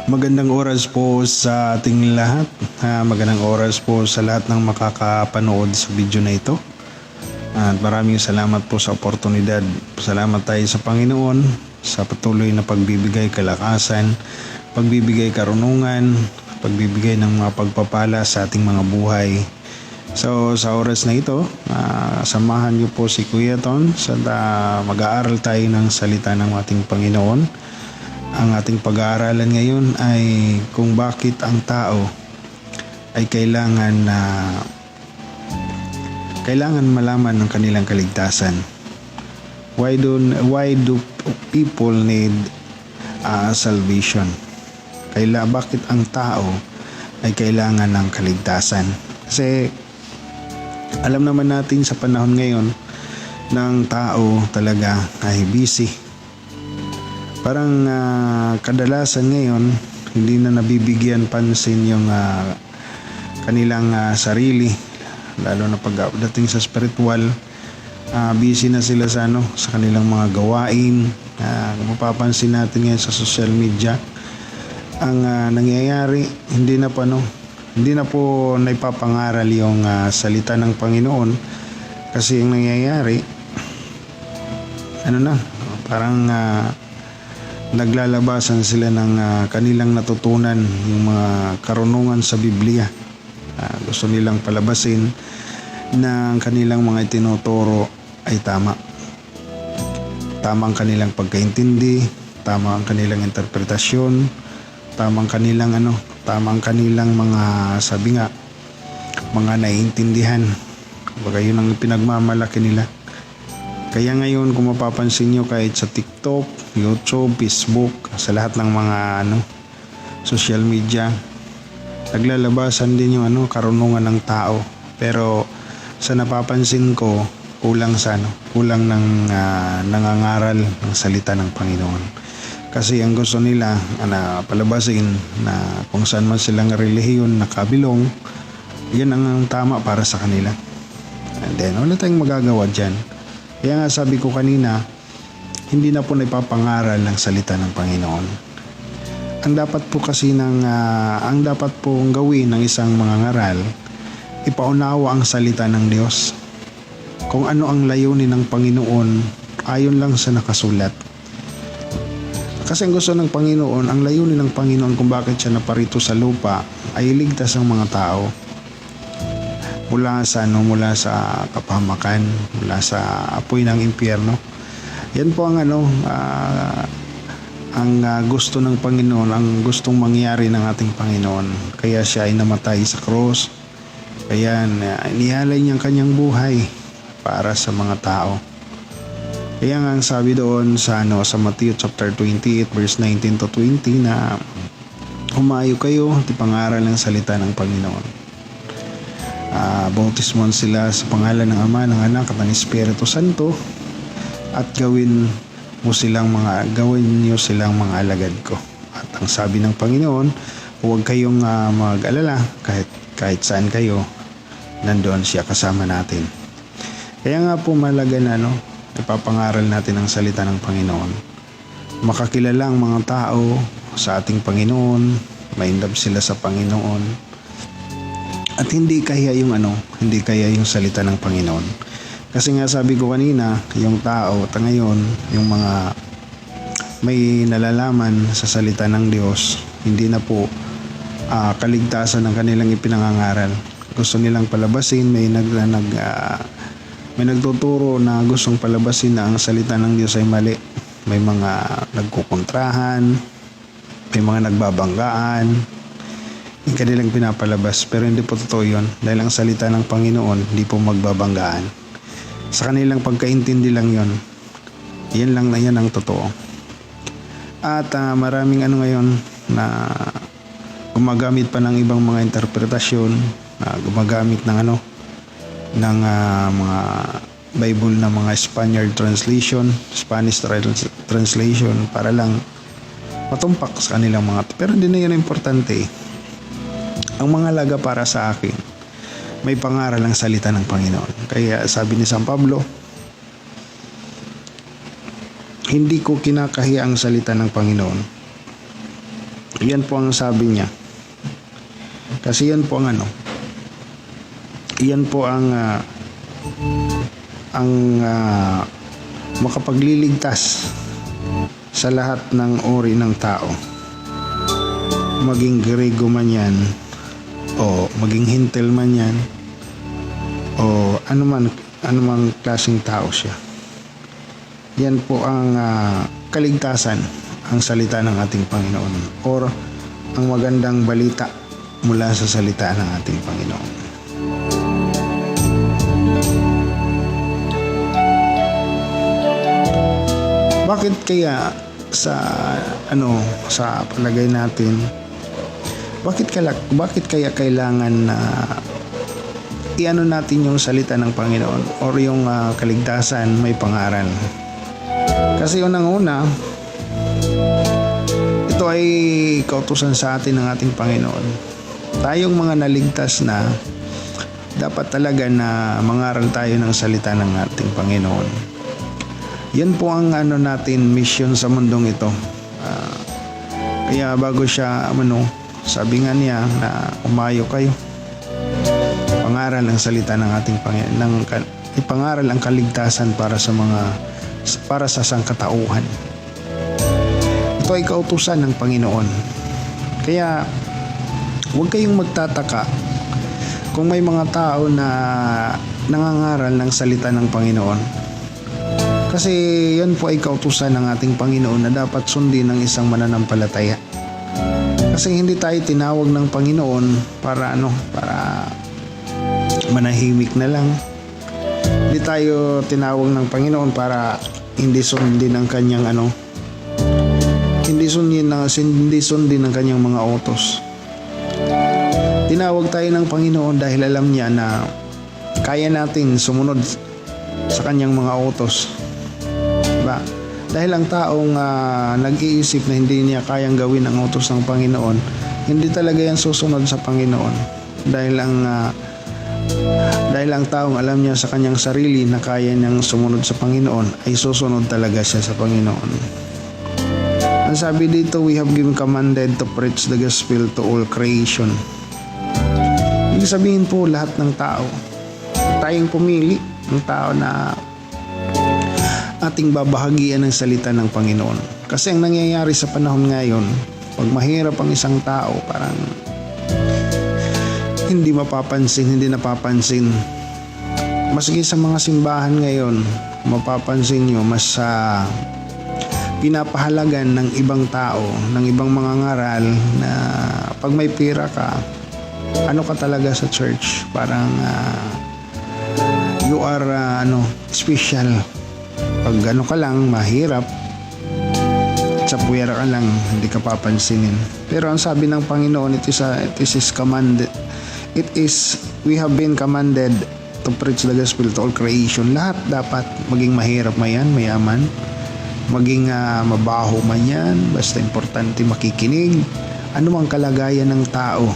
Magandang oras po sa ating lahat. Magandang oras po sa lahat ng makakapanood sa video na ito. At maraming salamat po sa oportunidad. Salamat tayo sa Panginoon sa patuloy na pagbibigay kalakasan, pagbibigay karunungan, pagbibigay ng mga pagpapala sa ating mga buhay. So sa oras na ito, samahan niyo po si Kuya Ton sa mag-aaral tayo ng salita ng ating Panginoon. Ang ating pag-aaralan ngayon ay kung bakit ang tao ay kailangan malaman ng kanilang kaligtasan. Why do people need salvation? Bakit ang tao ay kailangan ng kaligtasan? Kasi alam naman natin sa panahon ngayon ng tao talaga ay busy. Parang kadalasan ngayon hindi na nabibigyan pansin yung kanilang sarili, lalo na pagdating sa spiritual. Busy na sila sa kanilang mga gawain. Kung mapapansin natin ngayon sa social media, ang nangyayari hindi na po naipapangaral yung salita ng Panginoon, kasi yung nangyayari parang naglalabasan sila ng kanilang natutunan, yung mga karunungan sa Biblia. Gusto nilang palabasin na ang kanilang mga itinuturo ay tama. Tama ang kanilang pagkaintindi, tama ang kanilang interpretasyon, tama ang kanilang mga mga naiintindihan. Baga yun ang pinagmamalaki nila. Kaya ngayon kung mapapansin nyo, kahit sa TikTok, YouTube, Facebook, sa lahat ng mga social media, naglalabasan din yung karunungan ng tao. Pero sa napapansin ko, kulang ng nangangaral ng salita ng Panginoon. Kasi ang gusto nila palabasin na kung saan man silang relihiyon nakabilong, yan ang tama para sa kanila. And then wala tayong magagawa dyan. Kaya nga sabi ko kanina, hindi na po naipapangaral ng salita ng Panginoon. Ang dapat pong gawin ng isang mangangaral, ipaunawa ang salita ng Diyos. Kung ano ang layunin ng Panginoon, ayon lang sa nakasulat. Kasi ang gusto ng Panginoon, ang layunin ng Panginoon kung bakit siya naparito sa lupa, ay iligtas ang mga tao mula sa kapahamakan, mula sa apoy ng impyerno. Yan po ang gusto ng Panginoon, ang gustong mangyari ng ating Panginoon. Kaya siya ay namatay sa cross. Kaya inialay niya ang kanyang buhay para sa mga tao. Kaya nga ang sabi doon sa Matthew chapter 28 verse 19 to 20 na humayo kayo at ipangaral ng salita ng Panginoon. Bautismuhan sila sa pangalan ng Ama, ng Anak at ng Espiritu Santo, at gawin niyo silang mga alagad ko. At ang sabi ng Panginoon, huwag kayong mag-alala, kahit saan kayo, nandoon siya kasama natin. Kaya nga po malaga na ipapangaral natin ang salita ng Panginoon. Makakilala ang mga tao sa ating Panginoon, maindab sila sa Panginoon. At hindi kaya yung salita ng Panginoon. Kasi nga sabi ko kanina, yung tao ngayon, yung mga may nalalaman sa salita ng Diyos, hindi na po kaligtasan ng kanilang ipinangangaral. Gusto nilang palabasin, may nagtuturo na gustong palabasin na ang salita ng Diyos ay mali. May mga nagkukontrahan, may mga nagbabanggaan, yung kanilang pinapalabas, pero hindi po totoo yun, dahil ang salita ng Panginoon hindi po magbabanggaan. Sa kanilang pagkaintindi lang yun. Yan ang totoo. At maraming ngayon na gumagamit pa ng ibang mga interpretasyon, gumagamit ng mga Bible na mga Spanish translation para lang matumpak sa kanilang pero hindi na yan importante. Ang mga laga para sa akin, may pangaral ang salita ng Panginoon. Kaya sabi ni San Pablo, Hindi ko kinakahiya ang salita ng Panginoon. Yan po ang sabi niya. Kasi yan po ang yan po ang makapagliligtas sa lahat ng uri ng tao. Maging Grego man yan, o maging Hintil man yan, o anumang klaseng tao siya. Yan po ang kaligtasan, ang salita ng ating Panginoon, or ang magandang balita mula sa salita ng ating Panginoon. Bakit kaya sa palagay natin, bakit kaya kailangan na natin yung salita ng Panginoon or yung kaligtasan may pangaral? Kasi unang-una, ito ay kautusan sa atin ng ating Panginoon. Tayong mga naligtas na, dapat talaga na mangaral tayo ng salita ng ating Panginoon. Yan po ang natin mission sa mundong ito. Kaya bago siya sabi nga niya na umayo kayo, pangaral ang salita ng ating Panginoon, ipangaral ang kaligtasan para sa sangkatauhan. Ito ay kautusan ng Panginoon. Kaya huwag kayong magtataka kung may mga tao na nangangaral ng salita ng Panginoon. Kasi yan po ay kautusan ng ating Panginoon na dapat sundin ng isang mananampalataya. Kasi hindi tayo tinawag ng Panginoon para manahimik na lang. Hindi tayo tinawag ng Panginoon para hindi sundin ang kanyang hindi sundin ang kanyang mga utos. Tinawag tayo ng Panginoon dahil alam niya na kaya natin sumunod sa kanyang mga utos. Diba? Dahil ang taong nag-iisip na hindi niya kayang gawin ang utos ng Panginoon, hindi talaga yan susunod sa Panginoon. Dahil ang taong alam niya sa kanyang sarili na kaya niyang sumunod sa Panginoon, ay susunod talaga siya sa Panginoon. Ang sabi dito, we have been commanded to preach the gospel to all creation. Ibig sabihin po, lahat ng tao, tayong pumili ng tao na ating babahagian ng salita ng Panginoon. Kasi ang nangyayari sa panahon ngayon, pag mahirap ang isang tao, parang hindi napapansin. Maski sa mga simbahan ngayon, mapapansin nyo, mas pinapahalagan ng ibang tao, ng ibang mga ngaral na pag may pera ka, ka talaga sa church, parang you are special. Pag ka lang, mahirap, sa puwera ka lang, hindi ka papansinin. Pero ang sabi ng Panginoon, we have been commanded to preach the gospel to all creation. Lahat dapat, maging mahirap mayaman, maging mabaho man yan, basta importante makikinig. Ano ang kalagayan ng tao,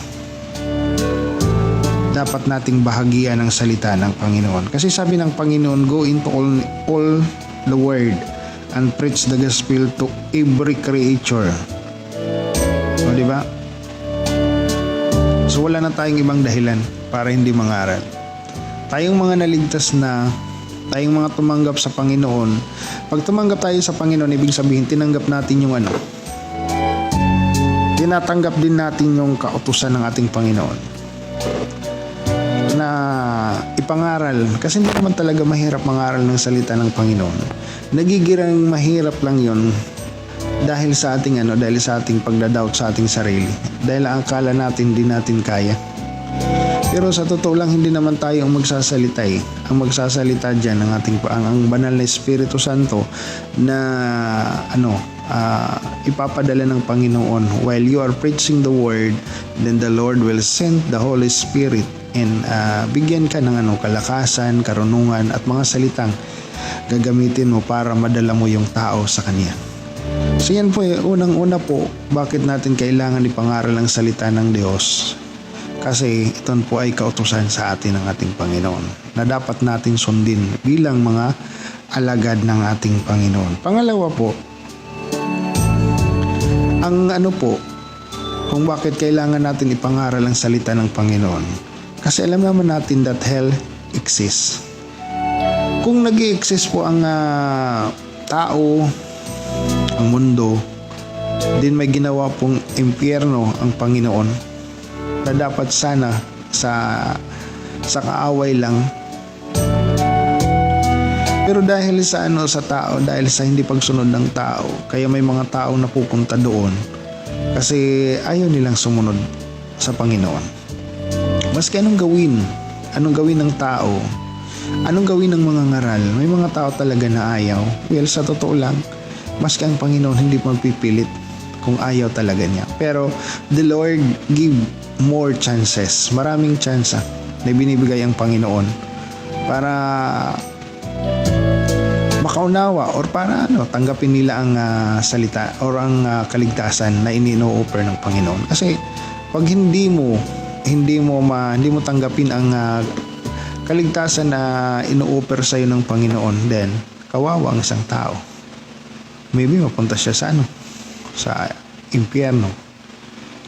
dapat nating bahagian ng salita ng Panginoon. Kasi sabi ng Panginoon, go into all the world and preach the gospel to every creature. O diba? So wala na tayong ibang dahilan para hindi mangaral. Tayong mga naligtas na, tayong mga tumanggap sa Panginoon, pag tumanggap tayo sa Panginoon, ibig sabihin tinanggap natin yung tinatanggap din natin yung kautusan ng ating Panginoon na ipangaral. Kasi hindi naman talaga mahirap mangaral ng salita ng Panginoon. Nagigirang mahirap lang yon dahil sa ating pagdadoubt sa ating sarili. Dahil ang akala natin hindi natin kaya. Pero sa totoo lang, hindi naman tayo ang magsasalita eh. Ang magsasalita dyan ang banal na Espiritu Santo na ipapadala ng Panginoon. While you are preaching the word, then the Lord will send the Holy Spirit and bigyan ka ng kalakasan, karunungan at mga salitang gagamitin mo para madala mo yung tao sa Kanya. So yan po, unang-una po, bakit natin kailangan ipangaral ang salita ng Diyos? Kasi ito po ay kautusan sa atin ng ating Panginoon na dapat natin sundin bilang mga alagad ng ating Panginoon. Pangalawa po, ang kung bakit kailangan natin ipangaral ang salita ng Panginoon. Kasi alam naman natin that hell exists. Kung nag-i-exist po ang tao, ang mundo, din may ginawa pong impyerno ang Panginoon na dapat sana sa kaaway lang. Pero dahil sa sa tao, dahil sa hindi pagsunod ng tao, kaya may mga tao na pupunta doon kasi ayaw nilang sumunod sa Panginoon. Maski anong gawin ng tao, anong gawin ng mga ngaral, may mga tao talaga na ayaw. Well, sa totoo lang, maski ang Panginoon hindi magpipilit kung ayaw talaga niya. Pero the Lord give more chances, maraming chance na binibigay ang Panginoon para makaunawa or para tanggapin nila ang salita or ang kaligtasan na ini-offer ng Panginoon. Kasi pag hindi mo tanggapin ang kaligtasan na ino-offer sa iyo ng Panginoon, then kawawa ang isang tao. Maybe mapunta siya sa impyerno.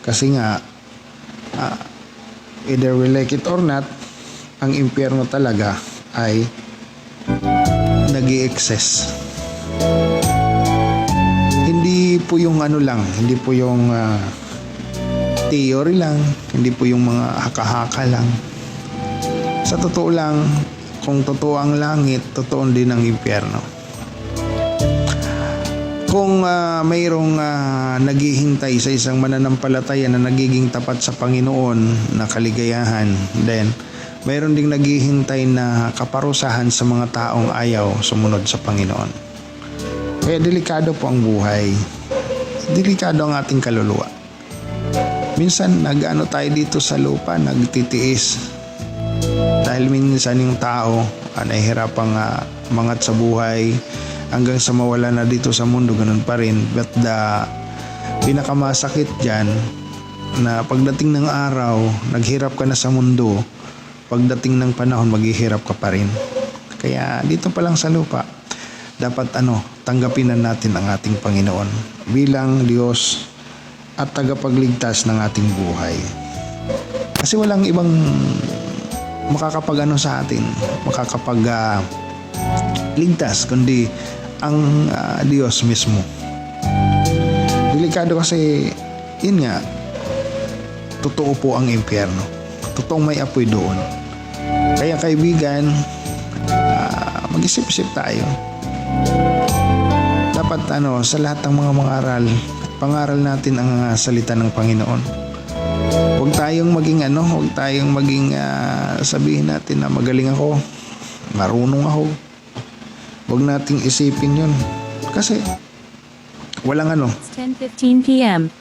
Kasi nga either we like it or not, ang impyerno talaga ay nag-i-excess. Hindi po yung hindi po yung theory lang, hindi po yung mga haka-haka lang. Sa totoo lang, kung totoo ang langit, totoo din ang impyerno. Kung mayroong naghihintay sa isang mananampalataya na nagiging tapat sa Panginoon na kaligayahan, then mayroon ding naghihintay na kaparusahan sa mga taong ayaw sumunod sa Panginoon. Kaya delikado po ang buhay. Delikado ang ating kaluluwa. Minsan tayo dito sa lupa, nagtitiis. Dahil minsan yung tao nahihirapang mangat sa buhay hanggang sa mawala na dito sa mundo, ganun pa rin. But the pinakamasakit dyan na pagdating ng araw, naghirap ka na sa mundo, pagdating ng panahon, maghihirap ka pa rin. Kaya dito pa lang sa lupa, dapat tanggapin na natin ang ating Panginoon bilang Diyos at tagapagligtas ng ating buhay. Kasi walang ibang makakapag sa atin, ligtas kundi ang Diyos mismo. Delikado kasi yun nga, totoo po ang impyerno. Totoong may apoy doon. Kaya kaibigan, mag-isip-isip tayo. Dapat sa lahat ng mga pangaral natin ang salita ng Panginoon. Huwag tayong maging sabihin natin na magaling ako, marunong ako. Huwag nating isipin yun. Kasi walang 10:15 p.m.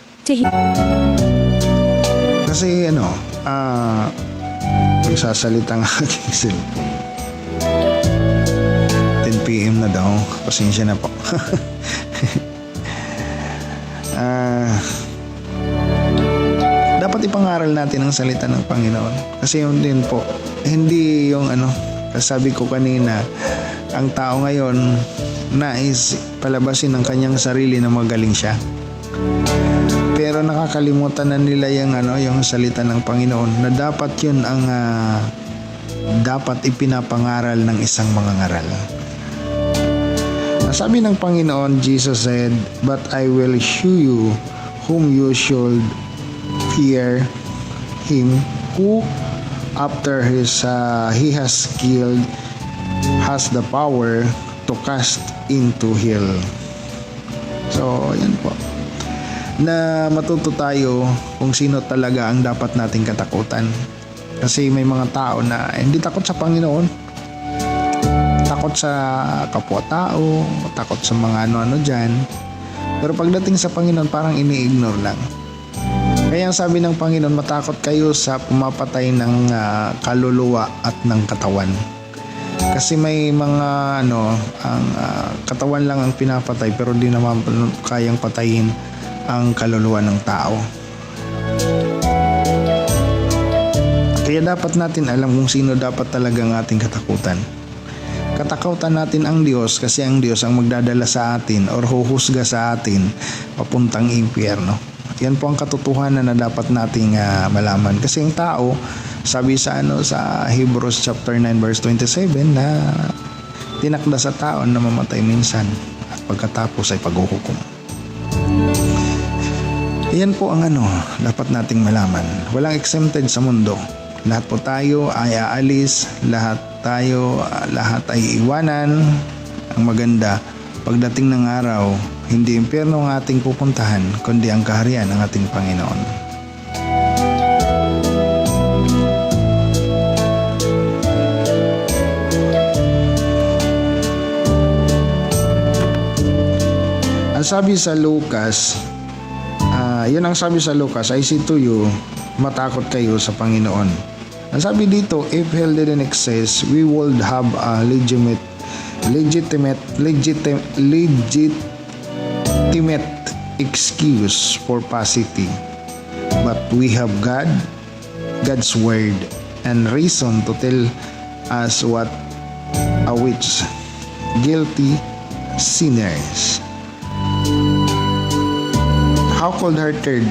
Kasi magsasalita ng aking cellphone. 10 p.m. na daw. Pasensya na po. Dapat ipangaral natin ang salita ng Panginoon. Kasi yun din po, hindi yung sabi ko kanina, ang tao ngayon nais palabasin ang kanyang sarili na magaling siya. Pero nakakalimutan na nila yung salita ng Panginoon na dapat yun ang dapat ipinapangaral ng isang mangangaral. Sabi ng Panginoon, Jesus said, "But I will show you whom you should fear, him who after he has killed has the power to cast into hell." So, yan po. Na matuto tayo kung sino talaga ang dapat nating katakutan. Kasi may mga tao na hindi takot sa Panginoon. Takot sa kapwa-tao, takot sa mga dyan. Pero pagdating sa Panginoon, parang ini-ignore lang. Kaya ang sabi ng Panginoon, matakot kayo sa pumapatay ng kaluluwa at ng katawan. Kasi may mga ang katawan lang ang pinapatay pero di naman kayang patayin ang kaluluwa ng tao. Kaya dapat natin alam kung sino dapat talagang ating katakutan. Katakutan natin ang Diyos kasi ang Diyos ang magdadala sa atin or huhusga sa atin papuntang impyerno. Yan po ang katotohanan na dapat nating malaman. Kasi ang tao, sabi sa sa Hebrews chapter 9 verse 27 na tinakda sa tao na mamatay minsan at pagkatapos ay paghuhukom. Yan po ang dapat nating malaman. Walang exempted sa mundo. Lahat po tayo ay aalis, lahat ay iwanan. Ang maganda, pagdating ng araw, hindi impyerno ang ating pupuntahan, kundi ang kaharian ng ating Panginoon. Ang sabi sa Lucas, yun ang sabi sa Lucas, I say to you, matakot kayo sa Panginoon. Ang sabi dito, if hell didn't exist, we would have a legitimate excuse for paucity. But we have God's word, and reason to tell us what awaits guilty sinners. How cold-hearted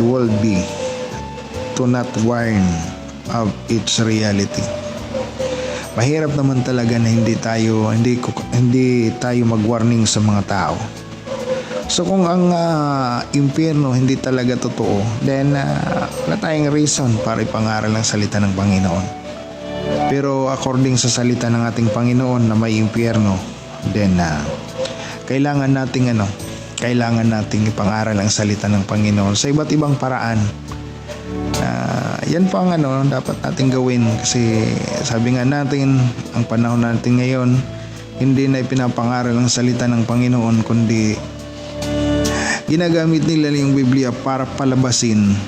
will be to not warn of its reality. Mahirap naman talaga na hindi tayo mag-warning sa mga tao. So kung ang impyerno hindi talaga totoo, then wala tayong reason para ipangaral ang salita ng Panginoon. Pero according sa salita ng ating Panginoon na may impyerno, then kailangan nating ipangaral ang salita ng Panginoon sa iba't ibang paraan. Yan po ang dapat nating gawin, kasi sabi nga natin, ang panahon natin ngayon, hindi na ipinapangaral ang salita ng Panginoon, kundi ginagamit nila yung Biblia para palabasin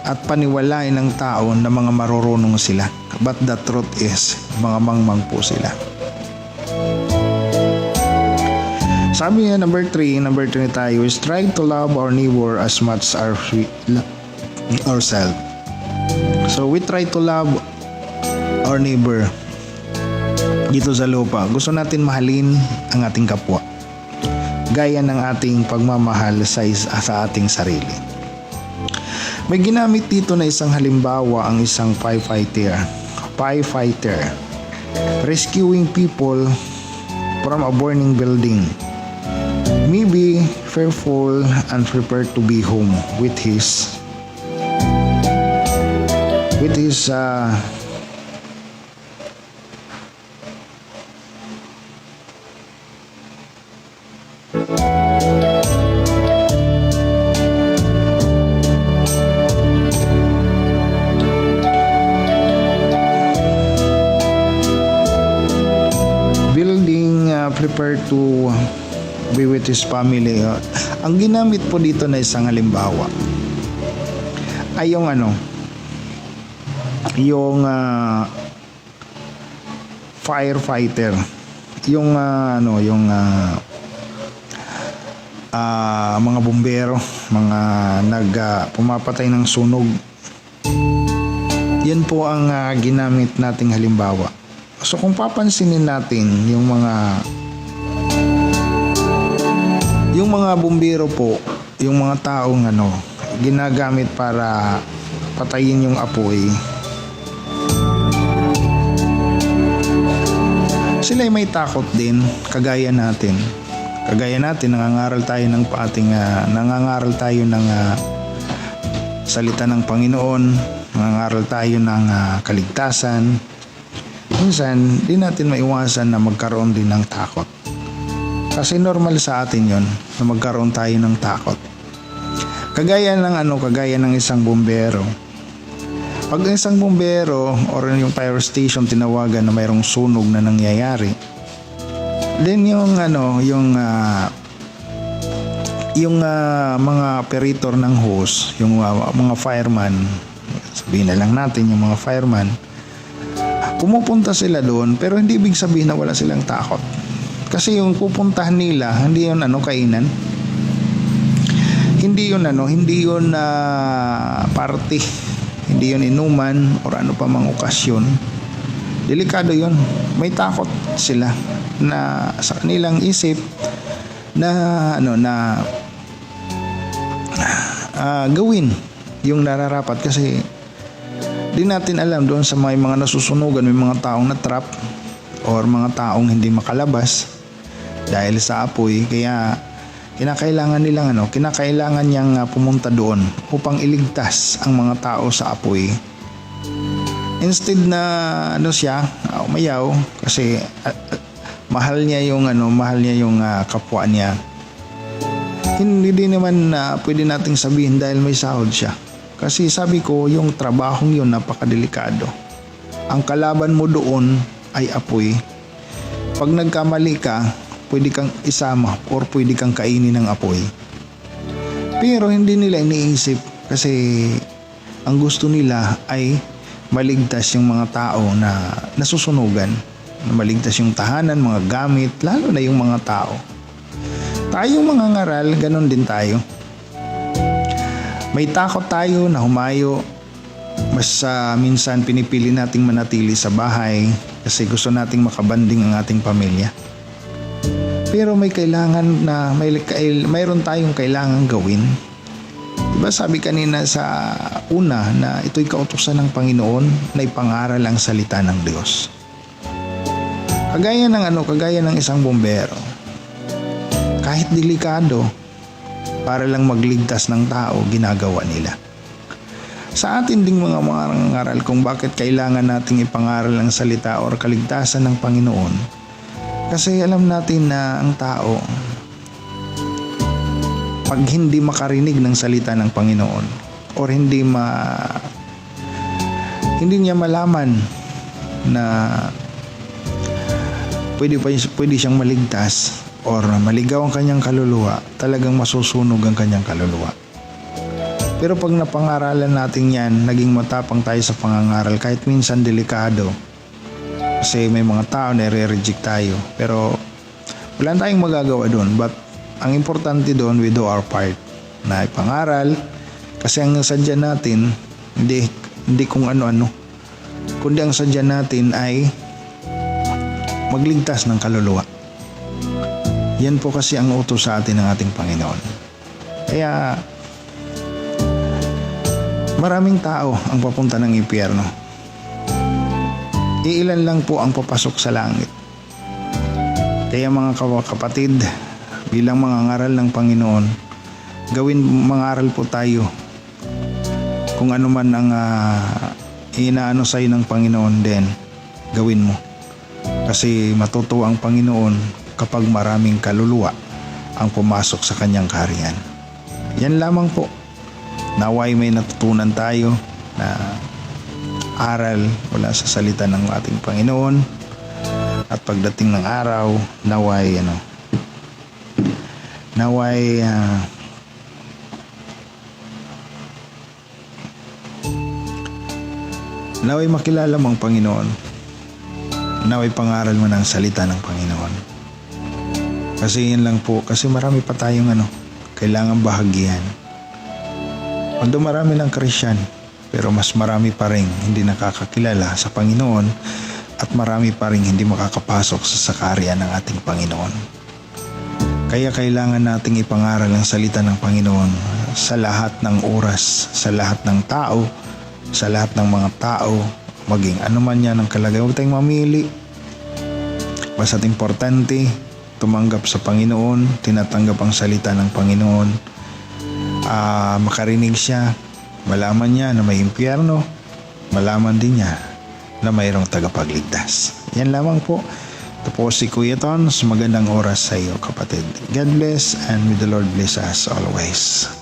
at paniwalain ng tao na mga marurunong sila. But the truth is, mga mangmang po sila. Sabi niya, number 3 tayo is try to love our neighbor as much as we love ourselves. So we try to love our neighbor dito sa lupa. Gusto natin mahalin ang ating kapwa, gaya ng ating pagmamahal sa ating sarili. May ginamit dito na isang halimbawa ang isang firefighter rescuing people from a burning building. Maybe fearful and prepared to be home with his building, prepared to be with his family. Ang ginamit po dito na isang halimbawa ay yung firefighter, mga bumbero, mga pumapatay ng sunog. Yan po ang ginamit nating halimbawa. So kung papansinin natin yung mga bumbero po, yung mga taong ginagamit para patayin yung apoy, sila ay may takot din, kagaya natin. Nangangaral tayo ng salita ng Panginoon, nangangaral tayo ng kaligtasan. Minsan, di natin maiwasan na magkaroon din ng takot. Kasi normal sa atin yon na magkaroon tayo ng takot. Kagaya ng isang bumbero. Pag isang bumbero or yung fire station tinawagan na mayroong sunog na nangyayari, then yung mga operator ng hose, yung mga fireman, sabihin na lang natin yung mga fireman, pumupunta sila doon, pero hindi ibig sabihin na wala silang takot. Kasi yung pupuntahan nila, hindi yun kainan. Hindi yun party. Hindi yun inuman or ano pa mang okasyon. Delikado yun. May takot sila na sa kanilang isip, gawin yung nararapat, kasi di natin alam doon sa may mga nasusunugan, may mga taong na-trap or mga taong hindi makalabas dahil sa apoy. Kaya kinakailangan niyang pumunta doon upang iligtas ang mga tao sa apoy. Instead na umayaw, kasi mahal niya yung kapwa niya. Hindi din naman pwede nating sabihin dahil may sahod siya. Kasi sabi ko, yung trabahong yun napakadelikado. Ang kalaban mo doon ay apoy. Pag nagkamali ka, pwede kang isama or pwede kang kainin ng apoy. Pero hindi nila iniisip, kasi ang gusto nila ay maligtas yung mga tao na nasusunugan, na maligtas yung tahanan, mga gamit, lalo na yung mga tao. Tayong mga ngaral, ganun din tayo. May takot tayo na humayo. Mas minsan pinipili nating manatili sa bahay kasi gusto nating makabanding ang ating pamilya. Pero mayroon tayong kailangan gawin. Diba sabi kanina sa una na ito'y kautusan ng Panginoon na ipangaral ang salita ng Diyos. Kagaya ng isang bombero. Kahit delikado, para lang magligtas ng tao, ginagawa nila. Sa atin ding mga ngaral kung bakit kailangan nating ipangaral ang salita or kaligtasan ng Panginoon. Kasi alam natin na ang tao, pag hindi makarinig ng salita ng Panginoon or hindi niya malaman na pwede siyang maligtas or maligaw ang kanyang kaluluwa, talagang masusunog ang kanyang kaluluwa. Pero pag napangaralan natin yan, naging matapang tayo sa pangangaral, kahit minsan delikado. Kasi may mga tao na re-reject tayo. Pero wala tayong magagawa doon. But ang importante doon, we do our part. Na ipangaral, kasi ang sadya natin, hindi kung ano-ano. Kundi ang sadya natin ay magligtas ng kaluluwa. Yan po kasi ang utos sa atin ng ating Panginoon. Kaya maraming tao ang papunta ng impyerno. Iilan lang po ang papasok sa langit. Kaya mga kapatid, bilang mga ngaral ng Panginoon, mangaral po tayo. Kung ano man ang inaano sa'yo ng Panginoon, din gawin mo. Kasi matutuwa ang Panginoon kapag maraming kaluluwa ang pumasok sa kanyang kaharian. Yan lamang po. Naway may natutunan tayo na aral mula sa salita ng ating Panginoon. At pagdating ng araw, naway makilala mo ang Panginoon. Naway pangaral mo ng salita ng Panginoon. Kasi yan lang po. Kasi marami pa tayong kailangan bahagian. Although marami ng Christian, pero mas marami pa rin hindi nakakakilala sa Panginoon at marami pa rin hindi makakapasok sa kaharian ng ating Panginoon. Kaya kailangan nating ipangaral ang salita ng Panginoon sa lahat ng oras, sa lahat ng tao, sa lahat ng mga tao, maging anuman yan ang kalagayan. Huwag tayong mamili. Basta't importante, tumanggap sa Panginoon, tinatanggap ang salita ng Panginoon, makarinig siya, malaman niya na may impyerno, malaman din niya na mayroong tagapagligtas. Yan lamang po. Ito po si Kuya Tons. Magandang oras sa iyo, kapatid. God bless and may the Lord bless us always.